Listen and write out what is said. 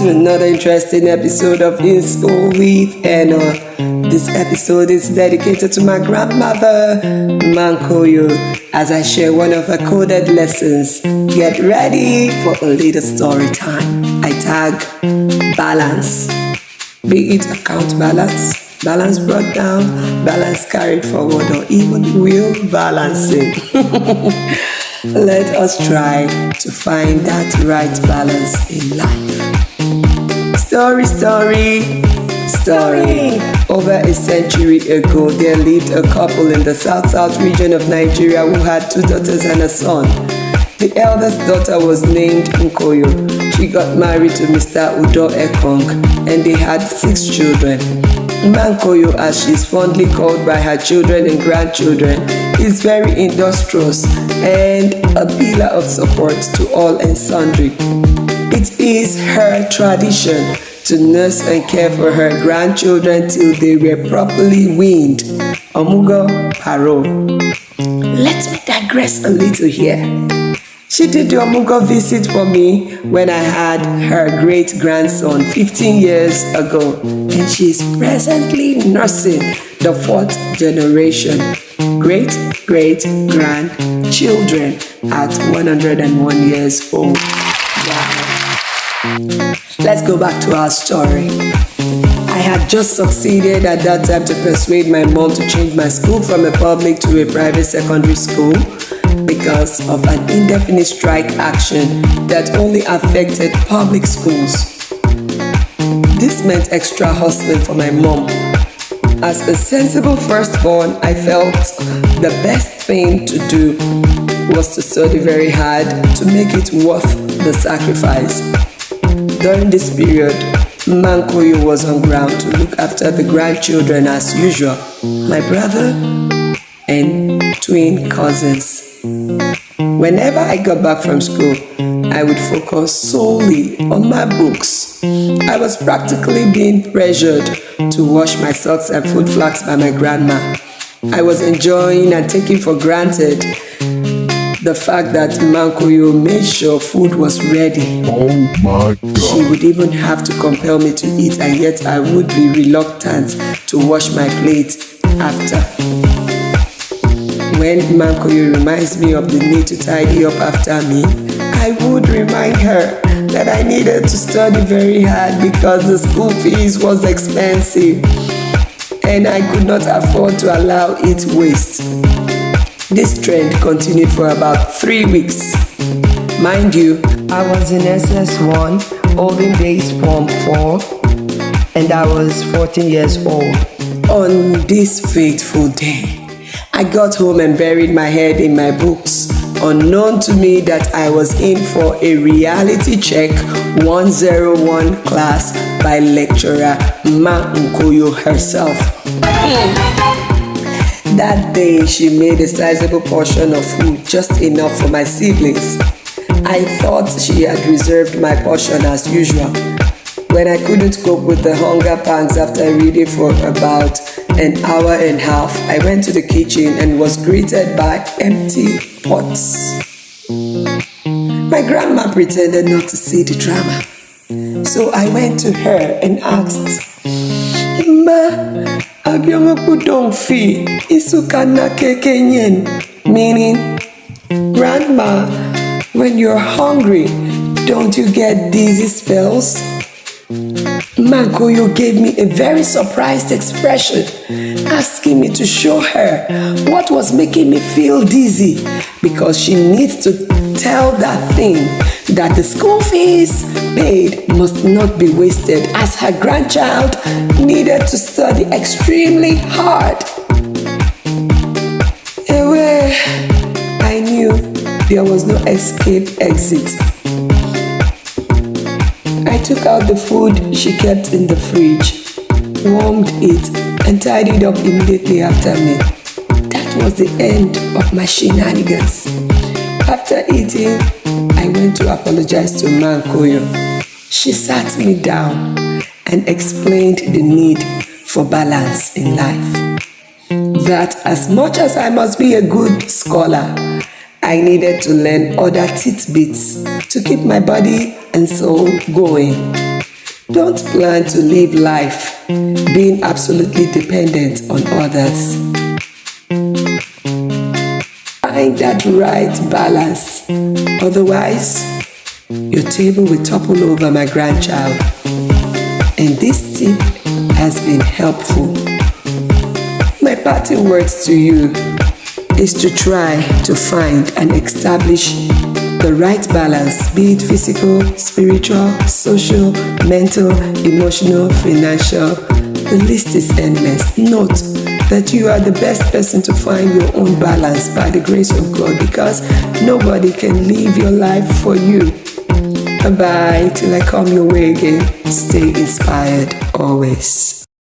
to another interesting episode of In School with Eno. This episode is dedicated to my grandmother, Mankoyo, as I share one of her coded lessons. Get ready for a little story time. I tag balance, be it account balance, balance brought down, balance carried forward, or even wheel balancing. Let us try to find that right balance in life. Story. Over a century ago, there lived a couple in the south region of Nigeria who had 2 daughters and a son. The eldest daughter was named Nkoyo. She got married to Mr. Udo Ekong, and they had 6 children. Mankoyo, as she is fondly called by her children and grandchildren, is very industrious and a pillar of support to all and sundry. It is her tradition to nurse and care for her grandchildren till they were properly weaned. Omugo Paro. Let me digress a little here. She did the Omugo visit for me when I had her great-grandson 15 years ago, and she is presently nursing the 4th generation great-great-grandchildren at 101 years old. Wow. Let's go back to our story. I had just succeeded at that time to persuade my mom to change my school from a public to a private secondary school because of an indefinite strike action that only affected public schools. This meant extra hustling for my mom. As a sensible firstborn, I felt the best thing to do was to study very hard to make it worth the sacrifice. During this period, Mankoyo was on ground to look after the grandchildren as usual, my brother and twin cousins. Whenever I got back from school, I would focus solely on my books. I was practically being pressured to wash my socks and food flags by my grandma. I was enjoying and taking for granted the fact that Mankoyo made sure food was ready. Oh my God. She would even have to compel me to eat, and yet I would be reluctant to wash my plate after. When Mankoyo reminds me of the need to tidy up after me, I would remind her that I needed to study very hard because the school fees was expensive and I could not afford to allow it waste. This trend continued for about 3 weeks. Mind you, I was in SS1, holding base form 4, and I was 14 years old. On this fateful day, I got home and buried my head in my books, unknown to me that I was in for a reality check 101 class by lecturer Ma Nkoyo herself. That day, she made a sizable portion of food, just enough for my siblings. I thought she had reserved my portion as usual. When I couldn't cope with the hunger pangs after reading for about an hour and a half, I went to the kitchen and was greeted by empty pots. My grandma pretended not to see the drama. So I went to her and asked, Ma, meaning, Grandma, when you're hungry, don't you get dizzy spells? Mankoyo gave me a very surprised expression, asking me to show her what was making me feel dizzy, because she needs to tell that thing that the school fees paid must not be wasted, as her grandchild needed to study extremely hard. I knew there was no escape exit. I took out the food she kept in the fridge, warmed it, and tidied up immediately after me. That was the end of my shenanigans. After eating, I went to apologize to Mankoyo. She sat me down and explained the need for balance in life. That as much as I must be a good scholar, I needed to learn other tidbits to keep my body and soul going. Don't plan to live life being absolutely dependent on others. Find that right balance. Otherwise, your table will topple over, my grandchild. And this tip has been helpful. My parting words to you is to try to find and establish the right balance, be it physical, spiritual, social, mental, emotional, financial. The list is endless. Note that you are the best person to find your own balance by the grace of God, because nobody can live your life for you. Bye-bye till I come your way again. Stay inspired always.